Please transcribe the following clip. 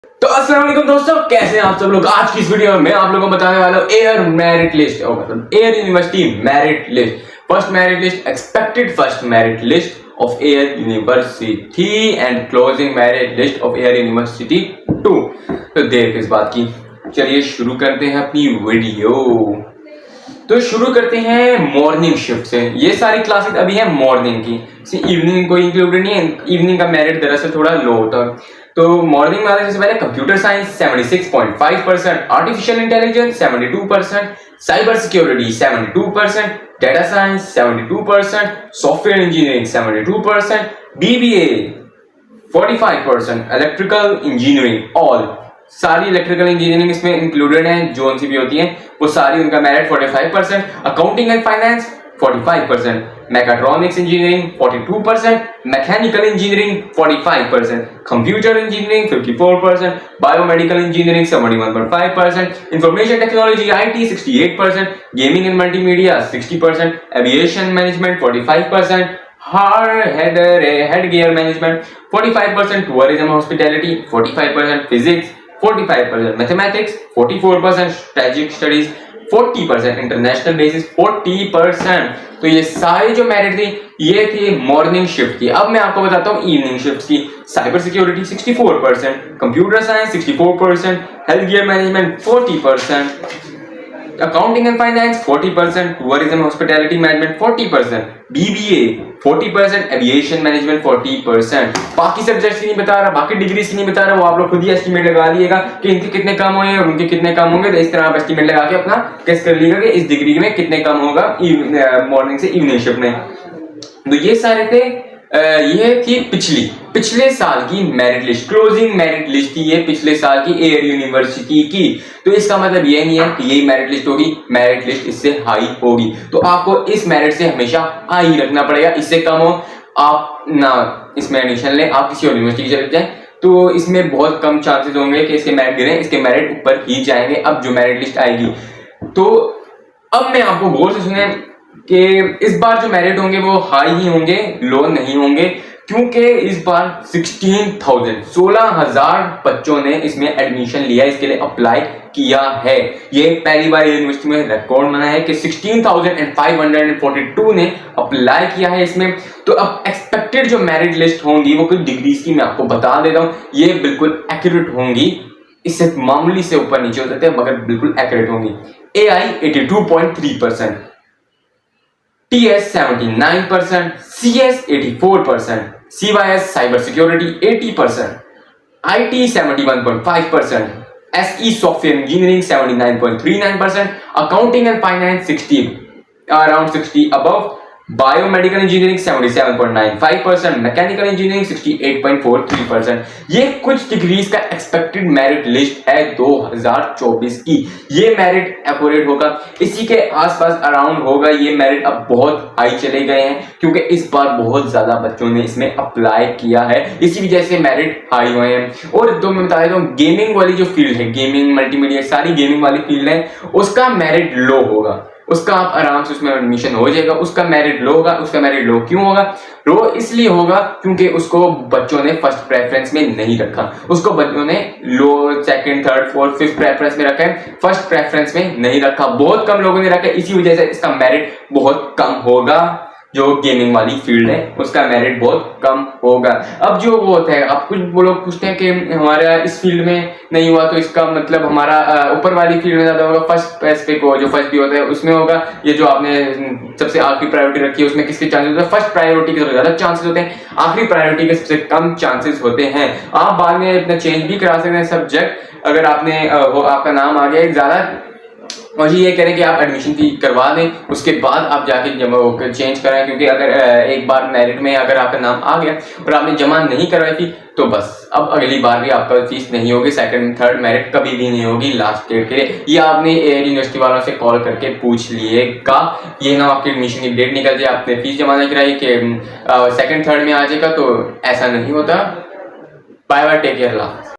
तो अस्सलाम वालेकुम दोस्तों, कैसे हैं आप सब लोग। आज की इस वीडियो में मैं आप लोगों को बताने वाला हूँ एयर मेरिट लिस्ट और मतलब air university merit list, first merit list, expected first merit list of air university and closing merit list of air university 2। तो देर किस बात की, चलिए शुरू करते हैं अपनी वीडियो। तो शुरू करते हैं मॉर्निंग शिफ्ट से। ये सारी क्लासेस अभी है मॉर्निंग की, इवनिंग कोई इंक्लूडेड नहीं है। इवनिंग का मेरिट दरअसल थोड़ा लो होता है। तो मॉर्निंग वाले जैसे पहले computer science 76.5%, artificial intelligence 72%, cyber security 72%, data science 72%, software engineering 72%, BBA 45%, electrical engineering all सारी इलेक्ट्रिकल इंजीनियरिंग इसमें इंक्लूडेड है, जो सी भी होती है वो सारी, उनका merit 45%, accounting and finance 45%, mechatronics engineering 42%, mechanical engineering 45%, computer engineering 54%, biomedical engineering 71.5%, information technology IT 68%, gaming and multimedia 60%, aviation management 45%, head gear management 45%, tourism hospitality 45%, physics 45%, mathematics 44%, strategic studies 40%, international basis 40%। तो ये सारी जो merit थी ये थी morning shift की। अब मैं आपको बताता हूँ इवनिंग शिफ्ट की। Cyber security 64%, computer science 64%, health care management 40%, accounting and finance 40%, tourism hospitality management 40%, BBA 40%, aviation management 40%। बाकी सब्जेक्ट्स की नहीं बता रहा, बाकी डिग्रीज की नहीं बता रहा, वो आप लोग खुद ही एस्टिमेट लगा लिएगा कि इनके कितने कम होंगे और उनके कितने कम होंगे। तो इस तरह आप एस्टिमेट लगा के अपना गेस कर लीजिएगा कि इस डिग्री में कितने कम होगा मॉर्निंग से इवनिंग शिफ्ट में। तो ये सारे थे, ये थी पिछले साल की merit list, closing merit list थी ये पिछले साल की एयर यूनिवर्सिटी की। तो इसका मतलब ये नहीं है कि यही मेरिट लिस्ट होगी, मेरिट लिस्ट इससे हाई होगी। तो आपको इस मेरिट से हमेशा हाई रखना पड़ेगा, इससे कम हो आप ना इसमें एडमिशन लें, आप किसी और यूनिवर्सिटी की चले जाएं तो इसमें बहुत कम चांसेस होंगे कि इसके मेरिट गिरें, इसके मेरिट ऊपर ही जाएंगे अब जो मेरिट लिस्ट आएगी। तो अब मैं आपको गौर से सुने कि इस बार जो मेरिट होंगे वो हाई ही होंगे, लो नहीं होंगे, क्योंकि इस बार 16,000 बच्चों ने इसमें एडमिशन लिया, इसके लिए अप्लाई किया है। ये पहली बार यूनिवर्सिटी में रिकॉर्ड बना है कि 16,542 ने अप्लाई किया है इसमें। तो अब एक्सपेक्टेड जो मेरिट लिस्ट होंगी वो कुछ डिग्रीज की मैं आपको बता देता हूँ, ये बिल्कुल एक्यूरेट होंगी, इससे मामूली से ऊपर नीचे हो सकते हैं मगर बिल्कुल एक्यूरेट होंगी। AI 82.3%, TS 79%, CS 84%, CYS Cyber Security 80%, IT 71.5%, SE Software Engineering 79.39%, Accounting and Finance 60, around 60 above, Biomedical Engineering 77.95%, Mechanical Engineering 68.43%। ये कुछ डिग्रीज का एक्सपेक्टेड मेरिट लिस्ट है 2024 की। ये मेरिट एक्यूरेट होगा, इसी के आसपास अराउंड होगा ये मेरिट। अब बहुत हाई चले गए हैं क्योंकि इस बार बहुत ज्यादा बच्चों ने इसमें अप्लाई किया है, इसी वजह से मेरिट हाई हुए हैं। और तो मैं बता देता हूँ, गेमिंग वाली जो फील्ड है, गेमिंग मल्टीमीडिया सारी गेमिंग वाली फील्ड है, उसका मेरिट लो होगा, उसका आप आराम से उसमें एडमिशन हो जाएगा। उसका मेरिट लो होगा। उसका मेरिट लो क्यों होगा? लो इसलिए होगा क्योंकि उसको बच्चों ने फर्स्ट प्रेफरेंस में नहीं रखा, उसको बच्चों ने लो second third fourth fifth preference में रखा है, फर्स्ट प्रेफरेंस में नहीं रखा। बहुत कम लोगों ने रखा, इसी वजह से इसका मेरिट बहुत कम होगा। जो गेमिंग वाली फील्ड है उसका मेरिट बहुत कम होगा। अब जो वो होता है, अब कुछ लोग पूछते हैं कि हमारा इस फील्ड में नहीं हुआ तो इसका मतलब हमारा ऊपर वाली फील्ड में ज्यादा होगा, फर्स्ट स्पेसिफिक हो, जो फर्स्ट भी होता है उसमें होगा। ये जो आपने सबसे आखिरी प्रायोरिटी रखी है उसमें किसके चांसेस होते हैं? फर्स्ट प्रायोरिटी के सबसे ज्यादा चांसेस होते हैं, आखिरी प्रायोरिटी के सबसे कम चांसेस होते हैं। आप बाद में अपना चेंज भी करा सकते हैं सब्जेक्ट, अगर आपने आपका नाम आ गया ज्यादा, और ये करें कि आप एडमिशन फी करवा दें, उसके बाद आप जाके जमा चेंज कराएं। क्योंकि अगर एक बार मेरिट में अगर आपका नाम आ गया और आपने जमा नहीं करवाई थी तो बस अब अगली बार भी आपका फीस नहीं होगी, सेकंड थर्ड मेरिट कभी भी नहीं होगी लास्ट डेट के लिए। ये आपने एयर यूनिवर्सिटी वालों से कॉल करके पूछ लिएगा, ये ना आपकी एडमिशन की डेट निकल जाए, आपने फीस जमा नहीं कराई कि सेकंड थर्ड में आ जाएगा, तो ऐसा नहीं होता। बाय बाय, टेक केयर, अल्लाह।